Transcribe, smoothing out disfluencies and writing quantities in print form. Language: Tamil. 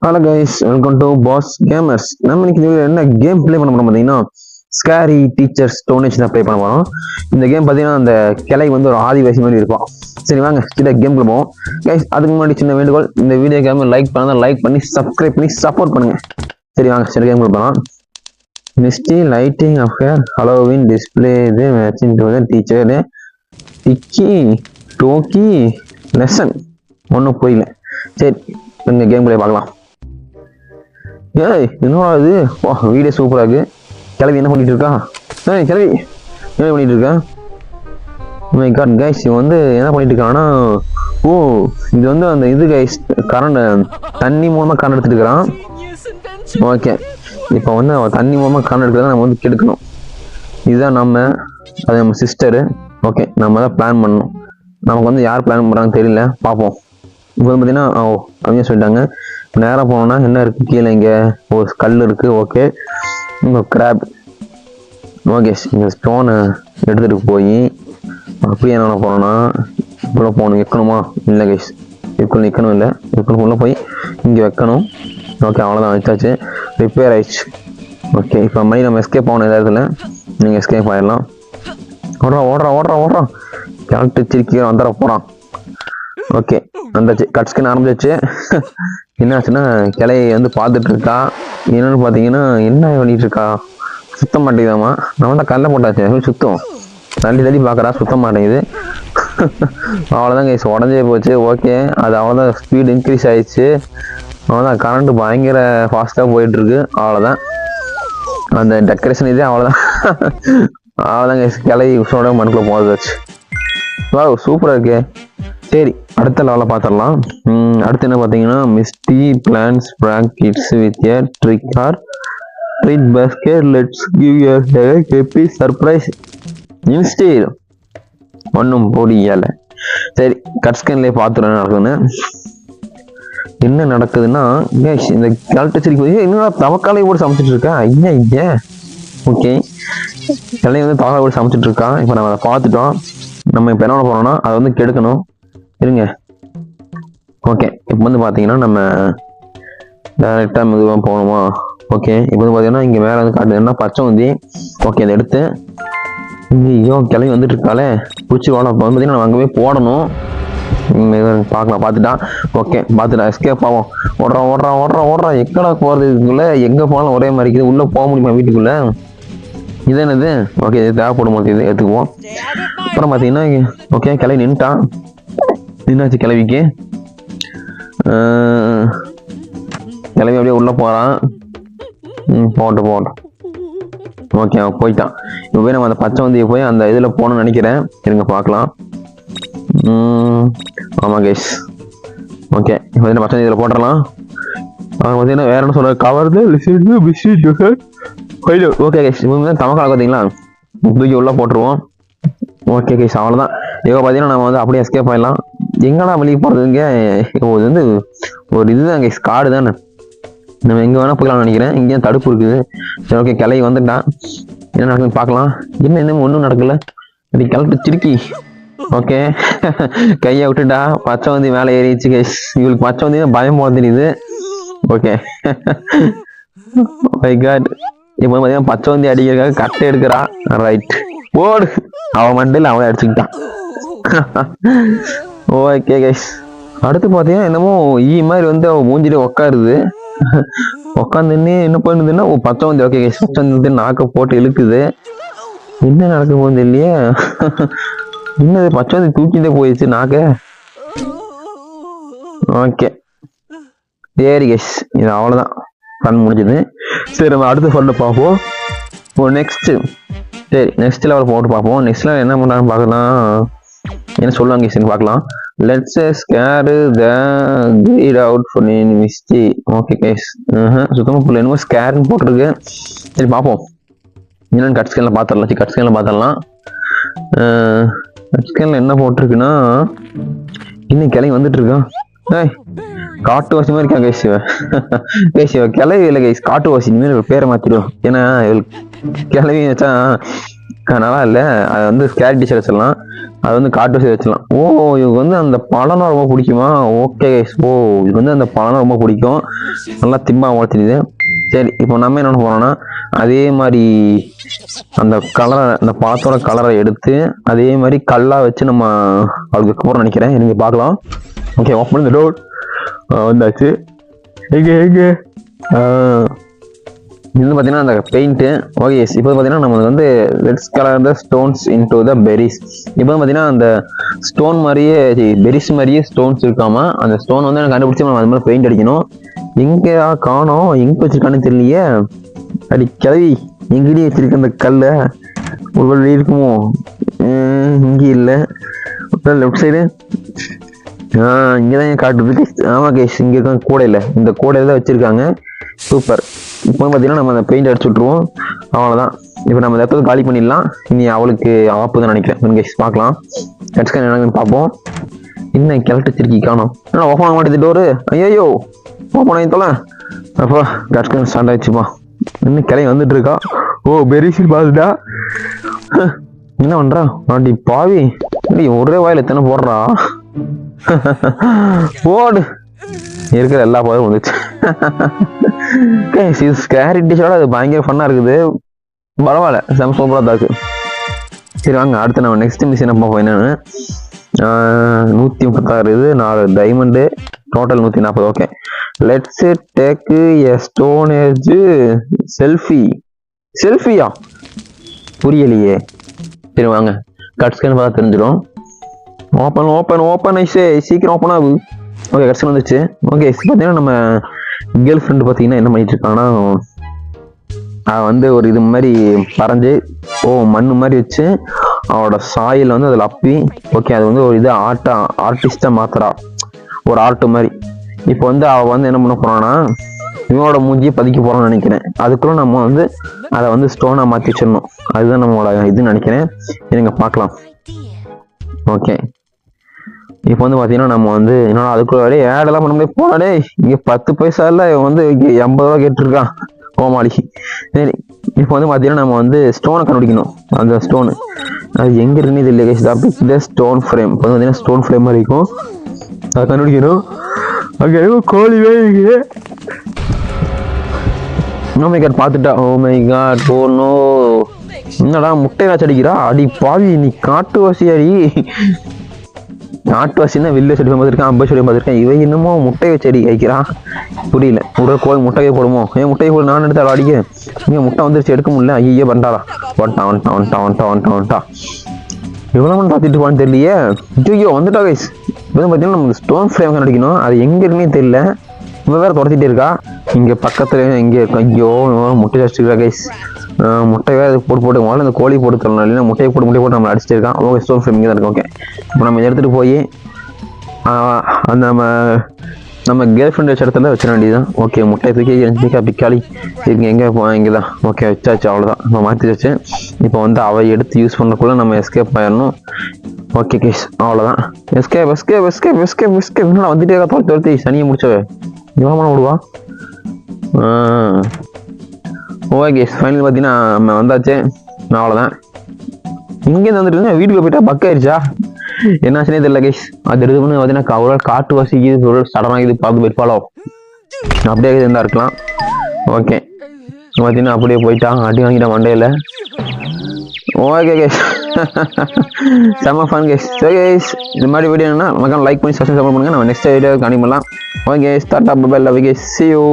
Hello guys, welcome to boss gamers. நம்ம இன்னைக்கு இந்த என்ன கேம் ப்ளே பண்ண போறோம் பார்த்தீங்கன்னா, ஸ்கேரி டீச்சர் ஸ்டோனேஜ் தான் ப்ளே பண்ண போறோம். இந்த கேம் பார்த்தீங்கன்னா அந்த கிளை வந்து ஒரு ஆதிவாசி மாதிரி இருக்கும். சரி வாங்க சில கேம் போவோம் கைஸ். அதுக்கு முன்னாடி சின்ன வேண்டுகோள், இந்த வீடியோ கேம் லைக் பண்ணாத லைக் பண்ணி சப்ஸ்கிரைப் பண்ணி சப்போர்ட் பண்ணுங்க. சரி வாங்க சில கேம் போகலாம். Misty lighting off her Halloween display இது matching to the teacher tiki toki lesson ஒன்றும் புரியல. சரி இந்த கேம் ப்ளே பார்க்கலாம். ஏய் என்னடா இது, வா வீடியோ சூப்பராக இருக்கு. கிளவி என்ன பண்ணிட்டு இருக்கா? ஏய் கிளவி என்ன பண்ணிட்டு இருக்கா? மை காட் கைஸ், இவன் வந்து என்ன பண்ணிட்டு இருக்கான்னா, ஓ இது வந்து அந்த இது கைஸ் கரண்ட் தண்ணி மூலமாக கரண்ட் எடுத்துட்டு இருக்கிறான். ஓகே, இப்போ வந்து அவன் தண்ணி மூலமாக கரண்ட் எடுக்கிறத நம்ம வந்து கெடுக்கணும். இதுதான் அது நம்ம சிஸ்டரு. ஓகே, நம்ம தான் பிளான் பண்ணணும். நமக்கு வந்து யார் பிளான் பண்ணுறாங்கன்னு தெரியல, பார்ப்போம். இப்போ வந்து பார்த்தீங்கன்னா கம்மியாக சொல்லிட்டாங்க. நேராக போனோம்னா என்ன இருக்குது கீழே, இங்கே ஒரு கல் இருக்குது. ஓகே, இங்கே கிராப். ஓகே, இந்த ஸ்டோனை எடுத்துகிட்டு போய் அப்படியே என்ன போனோம்னா இவ்வளோ போகணும். வைக்கணுமா? இல்லை கைஸ், இதுக்குள்ள நிற்கணும். இல்லை இதுக்குள்ள உள்ளே போய் இங்கே வைக்கணும். ஓகே அவ்வளோதான், வச்சாச்சு. ரிப்பேர் ஆயிடுச்சு. ஓகே, இப்போ மணி நம்ம எஸ்கேப் ஆகணும். இந்த இடத்துல நீங்கள் எஸ்கேப் ஆகிடலாம். ஓடுறான் கேரக்டர் சிரிக்க வந்துட போகிறான். ஓகே வந்தாச்சு, கட் ஸ்கின் ஆரம்பிச்சாச்சு. என்ன ஆச்சுன்னா கிளையை வந்து பார்த்துட்டு இருக்கா. என்னன்னு பார்த்தீங்கன்னா என்ன பண்ணிட்டு இருக்கா, சுத்த மாட்டேங்குதாமா. நம்ம தான் கல்ல போட்டாச்சு, சுத்தம் தள்ளி பார்க்குறா, சுத்த மாட்டேங்குது. அவ்வளோதான் கைஸ், உடஞ்சே போச்சு. ஓகே, அது அவ்வளோதான், ஸ்பீடு இன்க்ரீஸ் ஆயிடுச்சு. அவ்வளோதான், கரண்ட் பயங்கர ஃபாஸ்ட்டாக போயிட்டுருக்கு. அவ்வளோதான், அந்த டெக்கரேஷன் இதே அவ்வளோதான். அவ்வளோதான் கைஸ், கிளை உசோட மனுக்குள்ள போதாச்சு. வா சூப்பராக இருக்கே. சரி அடுத்த லெவலில் பார்த்துடலாம். அடுத்து என்ன பார்த்தீங்கன்னா, Misty plans prank kids with a trick or treat basket let's give your happy surprise instead. ஒன்றும் பொடியலை. சரி கட் ஸ்கேன்லேயே பார்த்துட்டு நடக்குதுன்னு. என்ன நடக்குதுன்னா இந்த கல்ட்டச்சிரிக்கு இன்னும் தவக்காலையை கூட சமைச்சிட்டு இருக்கா. ஐயா ஓகே, கிளையை வந்து தவக்காலை கூட சமைச்சிட்டு இருக்கா. இப்போ நம்ம அதை பார்த்துட்டோம். நம்ம இப்போ என்ன போனோம்னா அதை வந்து கெடுக்கணும். இருங்க. ஓகே, இப்போ வந்து பார்த்தீங்கன்னா நம்ம டேரெக்டாக மெதுவாக போகணுமா? ஓகே, இப்போ வந்து பார்த்தீங்கன்னா இங்கே மேலே வந்து காட்டுதுன்னா பச்சை வந்து. ஓகே, அதை எடுத்து ஐயோ கிளம்பி வந்துட்டு இருக்காளே, பிடிச்சி வாழ. இப்போ வந்து பார்த்தீங்கன்னா நம்ம அங்கே போய் போடணும். பார்க்கலாம், பார்த்துட்டான். ஓகே பார்த்துட்டா, எஸ்கேப் ஆகும். ஓடுறான் எக்கடா போகிறதுக்குள்ளே எங்கே போனாலும் ஒரே மாதிரி இருக்குது. உள்ளே போக முடியுமா வீட்டுக்குள்ளே? இது என்னது? ஓகே, இது தேவைப்படும் போது இது எடுத்துக்குவோம். அப்புறம் பார்த்தீங்கன்னா ஓகே கிளம்பி நின்ட்டான். என்னாச்சு கிளவிக்கு? கிளவி அப்படியே உள்ள போறான். போகட்டும். ஓகே அவன் போயிட்டான். இப்போ போய் நம்ம அந்த பச்சை வந்தியை போய் அந்த இதில் போகணும்னு நினைக்கிறேன். இருங்க பார்க்கலாம். ஆமாம் கைஸ். ஓகே இப்போ வந்து பச்சை இதில் போட்டுடலாம். அவன் பார்த்தீங்கன்னா வேற என்ன சொல்ற, கவர்து ஓகே கைஸ். இப்போ தமக்கால பார்த்தீங்களா, தூக்கி உள்ள போட்டுருவோம். ஓகே கைஸ் அவ்வளோதான். இப்போ பார்த்தீங்கன்னா நம்ம வந்து அப்படியே எஸ்கேப் ஆகிடலாம். எங்கடா வெளியே போகிறதுங்க? இது வந்து ஒரு இதுதான் கைஸ், காடு தானே. நம்ம எங்கே வேணால் போய்க்கலாம்னு நினைக்கிறேன். இங்கேயும் தடுப்பு இருக்குது. சரி ஓகே, கிளை வந்துட்டான். என்ன நடக்குதுன்னு பார்க்கலாம். என்ன ஒன்றும் நடக்கல. அப்படி கிளட்டு சிரிக்கி. ஓகே கையை விட்டுட்டா. பச்சை வந்து மேலே ஏறிச்சு கைஸ். இவளுக்கு பச்சை வந்து பயம் போக தெரியுது. Okay my god. இப்போ பார்த்தீங்கன்னா பச்சை வந்து அடிக்கிறதுக்காக கட்டை எடுக்கிறா. ரைட் போடு. அவன் மண்டையில் அவன் அடிச்சுக்கிட்டான். ஓகே கைஸ், அடுத்து பார்த்தீங்கன்னா என்னமோ மாதிரி வந்து அவன் மூஞ்சிலே உக்காருது. உக்காந்துன்னு என்ன பண்ணுதுன்னா பச்சை வந்து. ஓகே கைஸ், பச்சை வந்து நாக்க போட்டு இழுக்குது. என்ன நடக்க போகுது இல்லையே. என்னது, பச்சை வந்து தூக்கிட்டே போயிடுச்சு நாக்க. ஓகே சரி கைஸ், இது அவ்வளோதான், கண் முடிஞ்சது. சரி நம்ம அடுத்த சொல்ல பார்ப்போம். நெக்ஸ்ட் நெக்ஸ்ட் லெவல் போட்டு பார்ப்போம். நெக்ஸ்ட் லெவல் என்ன பண்ணுறாங்கன்னு பார்க்கலாம். என்ன சொல்லுவாங்க கைஸ் பார்க்கலாம். Let's scare the greet out for Misty. Okay guys, சுத்தமாக புள்ள என்னமோ ஸ்கேர்னு போட்டிருக்கு. சரி பார்ப்போம் என்னென்னு கட் ஸ்கேனில் பார்த்துடலாம். கட் ஸ்கேனில் பார்த்துடலாம். கட் ஸ்கேனில் என்ன போட்டிருக்குன்னா, இன்னும் கிளம்பி வந்துட்டு இருக்கான். காட்டுவாசி மாதிரி இருக்கா கைஸ். இவன் கிளவி இல்லை கைஸ், காட்டுவாசி. இனிமேல் பேரை மாற்றிடுவோம். ஏன்னா கிளவி வச்சா நல்லா இல்லை, அது வந்து ஸ்கேர் டீச்சர் வச்சிடலாம், அது வந்து காட்டு வச்சிடலாம். ஓ இவங்க வந்து அந்த பழம்னா ரொம்ப பிடிக்குமா? ஓகே கைஸ், ஓ இதுக்கு வந்து அந்த பழம்னா ரொம்ப பிடிக்கும், நல்லா திம்பா வளர்த்துடுது. சரி இப்போ நம்ம என்ன போறோம்னா அதே மாதிரி அந்த கலரை, அந்த பழத்தோட கலரை எடுத்து அதே மாதிரி கல்லா வச்சு நம்ம அவளுக்கு போறோம் நினைக்கிறேன். நீங்க பார்க்கலாம். Okay open the door. வந்தாச்சு. எங்க இது வந்து பார்த்தீங்கன்னா அந்த பெயிண்ட்டு. ஓகே இப்போ பார்த்தீங்கன்னா நம்ம வந்து let's colour the stones into the berries. இப்போ வந்து பார்த்தீங்கன்னா அந்த ஸ்டோன் மாதிரியே பெரிஸ் மாதிரியே ஸ்டோன்ஸ் இருக்காம அந்த ஸ்டோன் வந்து எனக்கு கண்டுபிடிச்சி நம்ம அது மாதிரி பெயிண்ட் அடிக்கணும். எங்கே காணோம், எங்கே வச்சிருக்கான்னு தெரியலையே. அடி கிளவி, எங்கடி வச்சிருக்க அந்த கல்ல? ஒரு வழி இருக்குமோ? இங்கே இல்லை. லெஃப்ட் சைடு இங்கதான் காட்டுது. ஆமா கேஷ், இங்க இருக்க கூடையில, இந்த கூடையில தான் வச்சிருக்காங்க. சூப்பர். இப்போ பார்த்தீங்கன்னா நம்ம அந்த பெயிண்ட் அடிச்சு விட்ருவோம், அவ்வளோதான். இப்போ நம்ம இடத்துல காலி பண்ணிடலாம். இனி அவளுக்கு ஆப்பு தான் நினைக்கிறேன். கேஷ் பார்க்கலாம், கட்ஸ்கன் என்னன்னு பார்ப்போம். இன்னும் கிளட்டு வச்சிருக்கி காணும், ஓப்பன் ஆக மாட்டேது டோரு. ஐயோ ஓப்பன் ஆகி தொலை. அப்போ கட்ஸ்கன் ஸ்டார்ட் ஆயிடுச்சுப்பா. இன்னும் கிளை வந்துட்டு இருக்கா. ஓ பெரிசில் பாத்துட்டா. என்ன பண்றா அடி பாவி, ஒரே வாயில எத்தனை போடுறா. போடு, இருக்கிற எல்லா பாதும் வந்துச்சு. ஸ்கேரி டிஷோட அது பயங்கர ஃபன்னா இருக்குது. பரவாயில்ல, செம சூப்பராக தான் இருக்கு. சரி வாங்க அடுத்து நம்ம நெக்ஸ்ட் மிஷின் பார்ப்போம். என்னன்னு 136 இது 4 diamond, total 140. Okay let's take a stone age selfie. செல்ஃபியா புரியலையே. சரி வாங்க கட்ஸ்கன் பார்த்தா தெரிஞ்சிடும். ஓப்பன் ஓப்பன் ஓப்பன் ஐசே, சீக்கிரம் ஓப்பன் ஆகு. ஓகே கட்ஸ்கன் வந்துச்சு. ஓகே பார்த்தீங்கன்னா நம்ம கேர்ள் ஃப்ரெண்டு பார்த்தீங்கன்னா என்ன பண்ணிட்டு இருக்காங்கன்னா அவள் வந்து ஒரு இது மாதிரி பறஞ்சு மண்ணு மாதிரி வச்சு அவளோட சாயில் வந்து அதில் அப்பி ஓகே அது வந்து ஒரு இது ஆர்டிஸ்டாக மாத்துறா, ஒரு ஆர்ட் மாதிரி. இப்போ வந்து அவள் வந்து என்ன பண்ண போறான்னா இவனோட மூஞ்சியை பதிக்க போறான்னு நினைக்கிறேன். அதுக்குள்ள நம்ம வந்து அதை வந்து ஸ்டோனா மாற்றி வச்சிடணும். அதுதான் நம்மளோட இதுன்னு நினைக்கிறேன். நீங்க பார்க்கலாம். ஓகே இப்போ வந்து பார்த்தீங்கன்னா நம்ம வந்து என்னோட அதுக்குள்ள வரையே ஏடெல்லாம் பண்ண முடியாது. போனாடே இங்கே 10 பைசா இல்லை, இவன் வந்து இங்கே 80 ரூபா கேட்டுருக்கான் கோமாளி. சரி இப்போ வந்து பார்த்தீங்கன்னா நம்ம வந்து ஸ்டோனை கண்டுபிடிக்கணும். அந்த ஸ்டோனு அது எங்கே இருக்குன்னு தெரியல. ஸ்டோன் ஃப்ரேம் இப்போ வந்து பார்த்தீங்கன்னா ஸ்டோன் ஃப்ரேம் மாதிரி இருக்கும், அதை கண்டுபிடிக்கணும். அங்கே கோழிவே இருக்கு. ஓ மை காட் பார்த்துட்டா. Oh my god, oh no. என்னடா முட்டையாச்சு அடிக்கிறா? அடி பாவி, நீ காட்டுவாசியாடி. நாட்டுவாசின்னா வில்ல செடி பார்த்துருக்கேன், அம்பை செடி பார்த்துருக்கேன். இவன் என்னமோ முட்டையை செடி வைக்கிறான், புரியல. கோழி முட்டையை போடுமோ? ஏன் முட்டையை போடு, நான் எடுத்து அடிக்க. இங்கே முட்டை வந்துருச்சு, எடுக்க முடியல. ஐயோ பண்ணிட்டாரா, வந்துட்டான். எவ்வளோ பார்த்துட்டு இருப்பான்னு தெரியலையே. ஐயோ வந்துட்டா கைஸ். இப்போ பார்த்தீங்கன்னா நமக்கு ஸ்டோன் ஃப்ரேம் கண்டுபிடிக்கணும். அது எங்கே இருக்குன்னே தெரியல. இவன் வேற துரத்திட்டே இருக்கா. இங்கே பக்கத்துல எங்கே இருக்கும்? ஐயோ முட்டை வச்சுருக்கா கைஸ். முட்டை வேறு போட்டு முதல்ல இந்த கோழி போட்டு தரணும், இல்லைன்னா முட்டையை போட்டு நம்ம அடிச்சுட்டு இருக்கான். ஓகே ஸ்டோன் ஃப்ரேம் இங்கே தான் இருக்கு. ஓகே இப்போ நம்ம எடுத்துகிட்டு போய் அந்த நம்ம கேர்ள் ஃப்ரெண்ட் வச்ச இடத்துல வச்சிட வேண்டியதுதான். ஓகே முட்டை தூக்கி பிக்காளி இருக்கு, எங்கே போவேன் இங்கே தான். ஓகே வச்சாச்சு, அவ்வளோதான். நம்ம மாற்றி வச்சு இப்போ வந்து அவ எடுத்து யூஸ் பண்ணக்குள்ள நம்ம எஸ்கேப் ஆயிடணும். ஓகே கேஸ் அவ்வளோதான். எஸ்கேப் என்னடா வந்துட்டே துரத்தி சனியை முடிச்சவே எவ்வளோ விடுவா. ஓகே கேஸ் ஃபைனல் பார்த்தீங்கன்னா நம்ம வந்தாச்சு, அவ்வளோதான். இங்கேருந்து வந்துட்டு வீட்டுக்கு போயிட்டா பக் ஆயிடுச்சா என்னாச்சுனே தெரியல கைஸ். அது எடுத்து பண்ணி பார்த்தீங்கன்னா அவ்வளோ காட்டு வாசிக்குது, சடனாக பார்த்து போயிருப்பாளோ, அப்படியே இருந்தா இருக்கலாம். ஓகே பார்த்தீங்கன்னா அப்படியே போயிட்டான், அடி வாங்கிட்டான் மண்டையில். ஓகே கைஸ் செம்ம ஃபன் கைஸ். சரி கைஸ் இந்த மாதிரி வீடியோ என்ன நமக்கு லைக் பண்ணி சப்ஸ்கிரைப் பண்ணுங்க. நம்ம நெக்ஸ்ட் வீடியோ காணி பண்ணலாம். Okay tata bye bye, love you guys, see you.